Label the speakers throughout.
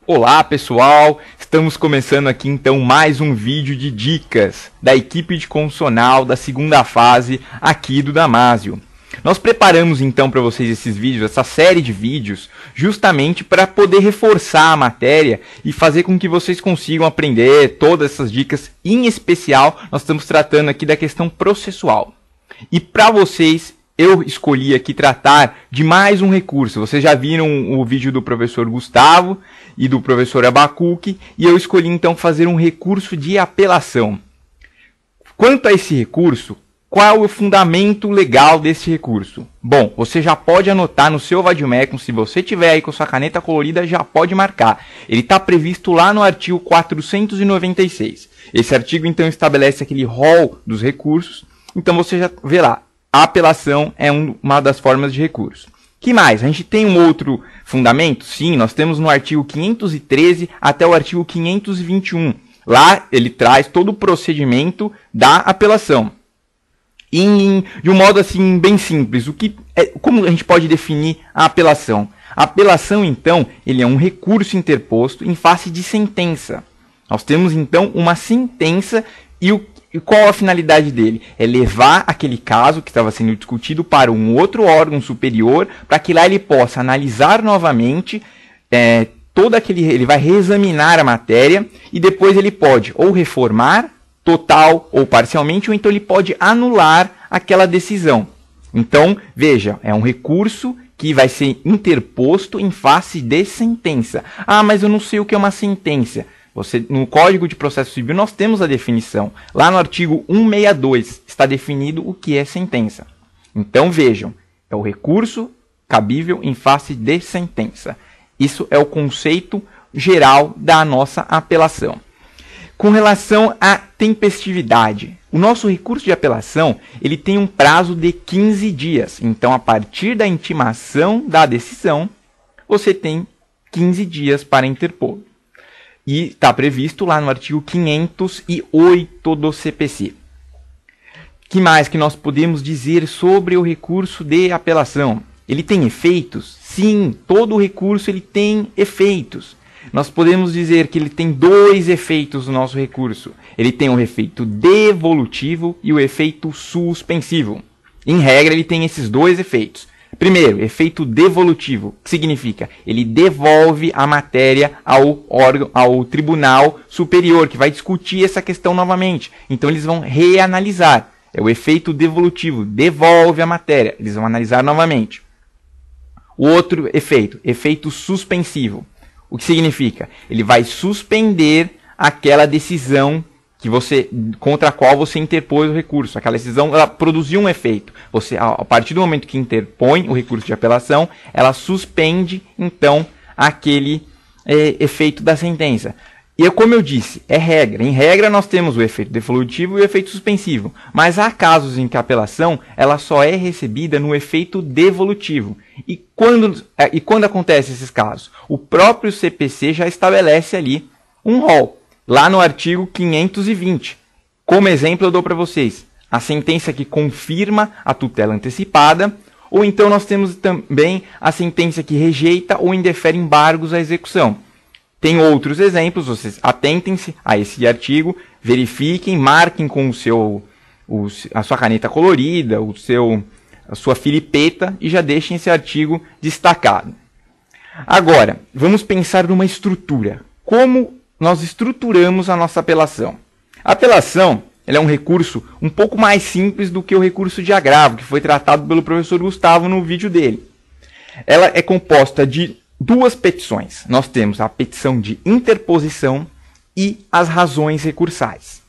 Speaker 1: Olá pessoal, estamos começando aqui então mais um vídeo de dicas da equipe de constitucional da segunda fase aqui do Damásio. Nós preparamos então para vocês esses vídeos, essa série de vídeos, justamente para poder reforçar a matéria e fazer com que vocês consigam aprender todas essas dicas. Em especial, nós estamos tratando aqui da questão processual. E para vocês, eu escolhi aqui tratar de mais um recurso. Vocês já viram o vídeo do professor Gustavo e do professor Abacuque, e eu escolhi então fazer um recurso de apelação. Quanto a esse recurso, qual é o fundamento legal desse recurso? Bom, você já pode anotar no seu vadimécum, se você tiver aí com sua caneta colorida, já pode marcar. Ele está previsto lá no artigo 496. Esse artigo então estabelece aquele rol dos recursos, então você já vê lá. A apelação é uma das formas de recurso. Que mais? A gente tem um outro fundamento? Sim, nós temos no artigo 513 até o artigo 521. Lá ele traz todo o procedimento da apelação. De um modo assim bem simples, como a gente pode definir a apelação? A apelação, então, ele é um recurso interposto em face de sentença. Nós temos, então, uma sentença e qual a finalidade dele? É levar aquele caso que estava sendo discutido para um outro órgão superior, para que lá ele possa analisar novamente ele vai reexaminar a matéria e depois ele pode ou reformar total ou parcialmente, ou então ele pode anular aquela decisão. Então, veja, é um recurso que vai ser interposto em face de sentença. Ah, mas eu não sei o que é uma sentença. No Código de Processo Civil nós temos a definição. Lá no artigo 162 está definido o que é sentença. Então vejam, é o recurso cabível em face de sentença. Isso é o conceito geral da nossa apelação. Com relação à tempestividade, o nosso recurso de apelação ele tem um prazo de 15 dias. Então, a partir da intimação da decisão, você tem 15 dias para interpor. E está previsto lá no artigo 508 do CPC. Que mais que nós podemos dizer sobre o recurso de apelação? Ele tem efeitos? Sim, todo recurso ele tem efeitos. Nós podemos dizer que ele tem dois efeitos no nosso recurso. Ele tem o efeito devolutivo e o efeito suspensivo. Em regra, ele tem esses dois efeitos. Primeiro, efeito devolutivo, que significa ele devolve a matéria ao tribunal superior, que vai discutir essa questão novamente. Então, eles vão reanalisar. É o efeito devolutivo, devolve a matéria. Eles vão analisar novamente. O outro efeito suspensivo. O que significa? Ele vai suspender aquela decisão contra a qual você interpôs o recurso. Aquela decisão ela produziu um efeito. Você, a partir do momento que interpõe o recurso de apelação, ela suspende, então, aquele efeito da sentença. E como eu disse, é regra. Em regra, nós temos o efeito devolutivo e o efeito suspensivo. Mas há casos em que a apelação ela só é recebida no efeito devolutivo. E quando acontecem esses casos? O próprio CPC já estabelece ali um rol. Lá no artigo 520. Como exemplo, eu dou para vocês a sentença que confirma a tutela antecipada, ou então nós temos também a sentença que rejeita ou indefere embargos à execução. Tem outros exemplos, vocês atentem-se a esse artigo, verifiquem, marquem com a sua caneta colorida, a sua filipeta e já deixem esse artigo destacado. Agora, vamos pensar numa estrutura. Como nós estruturamos a nossa apelação? A apelação ela é um recurso um pouco mais simples do que o recurso de agravo, que foi tratado pelo professor Gustavo no vídeo dele. Ela é composta de duas petições. Nós temos a petição de interposição e as razões recursais.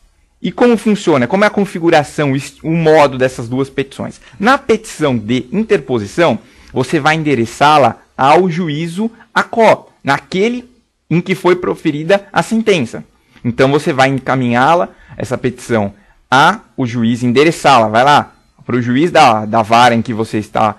Speaker 1: E como funciona? Como é a configuração, o modo dessas duas petições? Na petição de interposição, você vai endereçá-la ao juízo ACO, naquele em que foi proferida a sentença. Então você vai encaminhá-la, essa petição, ao juiz, endereçá-la, vai lá para o juiz da vara em que você está,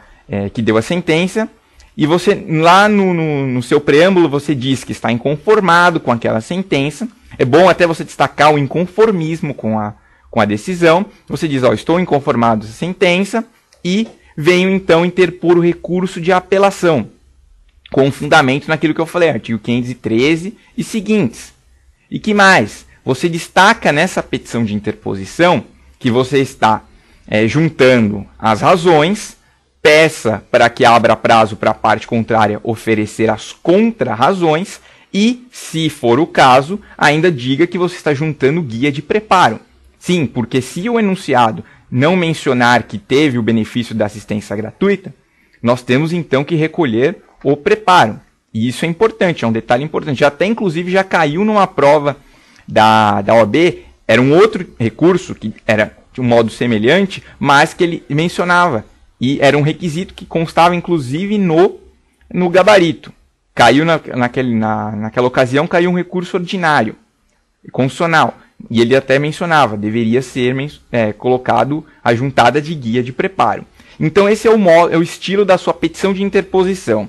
Speaker 1: que deu a sentença, e você, lá no seu preâmbulo, você diz que está inconformado com aquela sentença. É bom até você destacar o inconformismo com a decisão. Você diz, estou inconformado com a sentença e venho então interpor o recurso de apelação. com fundamento naquilo que eu falei, artigo 513 e seguintes. E que mais? Você destaca nessa petição de interposição que você está juntando as razões, peça para que abra prazo para a parte contrária oferecer as contra-razões e, se for o caso, ainda diga que você está juntando guia de preparo. Sim, porque se o enunciado não mencionar que teve o benefício da assistência gratuita, nós temos então que recolher o preparo. E isso é importante, é um detalhe importante. Já até, inclusive, já caiu numa prova da OAB, era um outro recurso que era de um modo semelhante, mas que ele mencionava. E era um requisito que constava, inclusive, no gabarito. Caiu naquela ocasião, caiu um recurso ordinário, constitucional. E ele até mencionava, deveria ser colocado a juntada de guia de preparo. Então esse é o estilo da sua petição de interposição.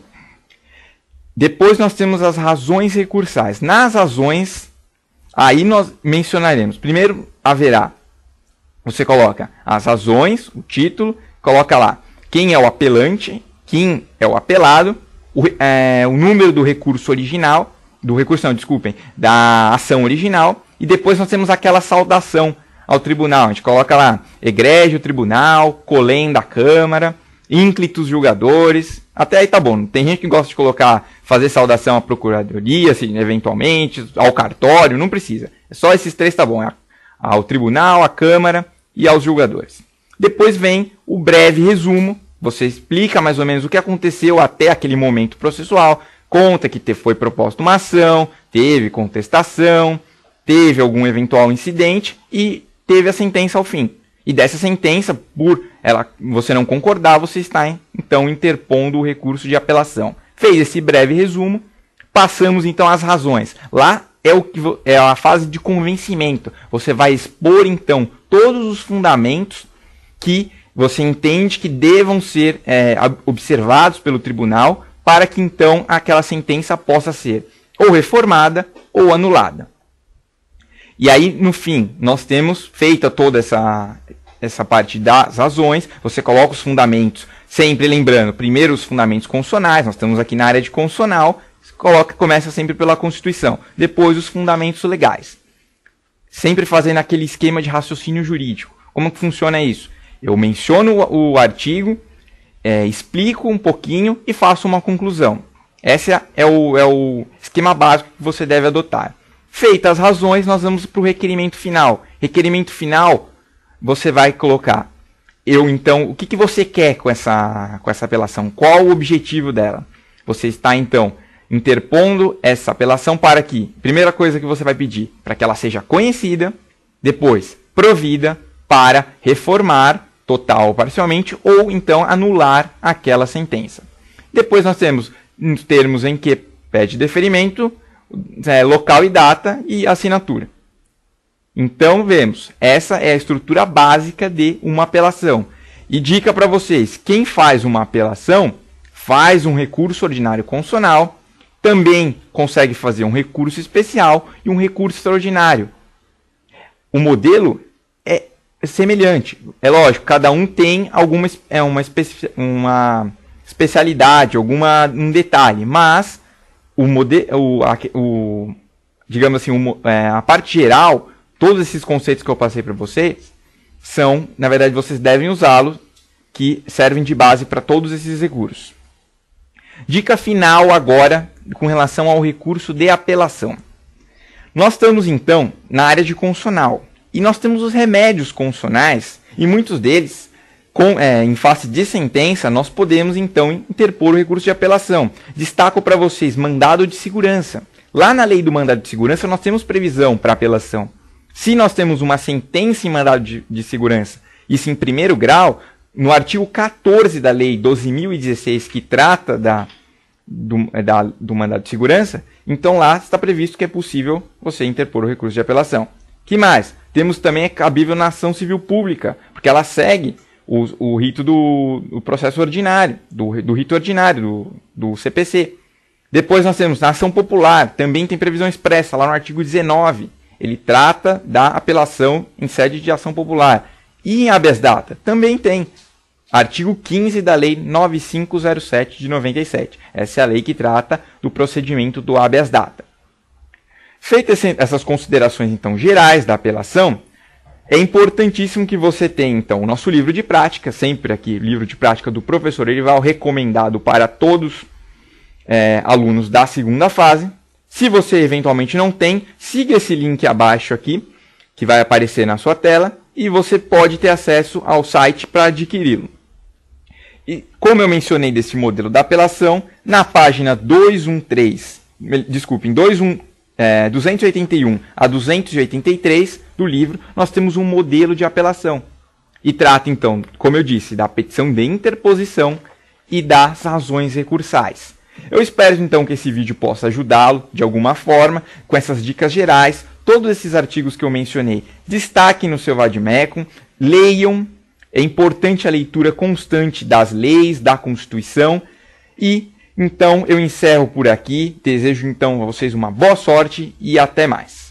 Speaker 1: Depois nós temos as razões recursais. Nas razões, aí nós mencionaremos. Primeiro haverá, você coloca as razões, o título, coloca lá quem é o apelante, quem é o apelado, o número do recurso original, da ação original, e depois nós temos aquela saudação ao tribunal. A gente coloca lá, egrégio tribunal, colém da Câmara, ínclitos julgadores, até aí tá bom. Tem gente que gosta de fazer saudação à procuradoria, assim, eventualmente, ao cartório, não precisa. Só esses três tá bom, ao tribunal, à Câmara e aos julgadores. Depois vem o breve resumo, você explica mais ou menos o que aconteceu até aquele momento processual, conta que foi proposta uma ação, teve contestação, teve algum eventual incidente e teve a sentença ao fim. E dessa sentença, você não concordar, você está então interpondo o recurso de apelação. Fez esse breve resumo, passamos então às razões. Lá é a fase de convencimento. Você vai expor então todos os fundamentos que você entende que devam ser observados pelo tribunal para que então aquela sentença possa ser ou reformada ou anulada. E aí, no fim, nós temos feita toda essa parte das razões, você coloca os fundamentos, sempre lembrando, primeiro os fundamentos constitucionais, nós estamos aqui na área de constitucional, começa sempre pela Constituição, depois os fundamentos legais. Sempre fazendo aquele esquema de raciocínio jurídico. Como que funciona isso? Eu menciono o artigo, explico um pouquinho e faço uma conclusão. Esse é o esquema básico que você deve adotar. Feitas as razões, nós vamos para o requerimento final. Requerimento final, você vai colocar, o que você quer com essa apelação? Qual o objetivo dela? Você está, então, interpondo essa apelação para que, primeira coisa que você vai pedir, para que ela seja conhecida, depois provida para reformar, total ou parcialmente, ou então anular aquela sentença. Depois nós temos os termos em que pede deferimento, local e data e assinatura. Então vemos, essa é a estrutura básica de uma apelação. E dica para vocês, quem faz uma apelação faz um recurso ordinário constitucional, também consegue fazer um recurso especial e um recurso extraordinário. O modelo é semelhante. É lógico, cada um tem uma especialidade, um detalhe, mas digamos assim, a parte geral, todos esses conceitos que eu passei para vocês, na verdade, vocês devem usá-los, que servem de base para todos esses recursos. Dica final agora, com relação ao recurso de apelação. Nós estamos, então, na área de constitucional. E nós temos os remédios constitucionais, e muitos deles, em face de sentença, nós podemos, então, interpor o recurso de apelação. Destaco para vocês, mandado de segurança. Lá na lei do mandado de segurança, nós temos previsão para apelação. Se nós temos uma sentença em mandado de segurança, isso em primeiro grau, no artigo 14 da lei 12.016, que trata do mandado de segurança, então lá está previsto que é possível você interpor o recurso de apelação. Que mais? Temos também cabível na ação civil pública, porque ela segue o rito do processo ordinário, do rito ordinário, do CPC. Depois nós temos na ação popular, também tem previsão expressa, lá no artigo 19. Ele trata da apelação em sede de ação popular. E em habeas data? Também tem. Artigo 15 da Lei 9507 de 97. Essa é a lei que trata do procedimento do habeas data. Feitas essas considerações, então, gerais da apelação, é importantíssimo que você tenha, então, o nosso livro de prática, sempre aqui, livro de prática do professor Erival, recomendado para todos alunos da segunda fase. Se você eventualmente não tem, siga esse link abaixo aqui, que vai aparecer na sua tela, e você pode ter acesso ao site para adquiri-lo. E como eu mencionei desse modelo da apelação, na página 281 a 283 do livro, nós temos um modelo de apelação. E trata, então, como eu disse, da petição de interposição e das razões recursais. Eu espero, então, que esse vídeo possa ajudá-lo de alguma forma, com essas dicas gerais. Todos esses artigos que eu mencionei, destaquem no seu vade-mecum, leiam. É importante a leitura constante das leis, da Constituição. E, então, eu encerro por aqui. Desejo, então, a vocês uma boa sorte e até mais.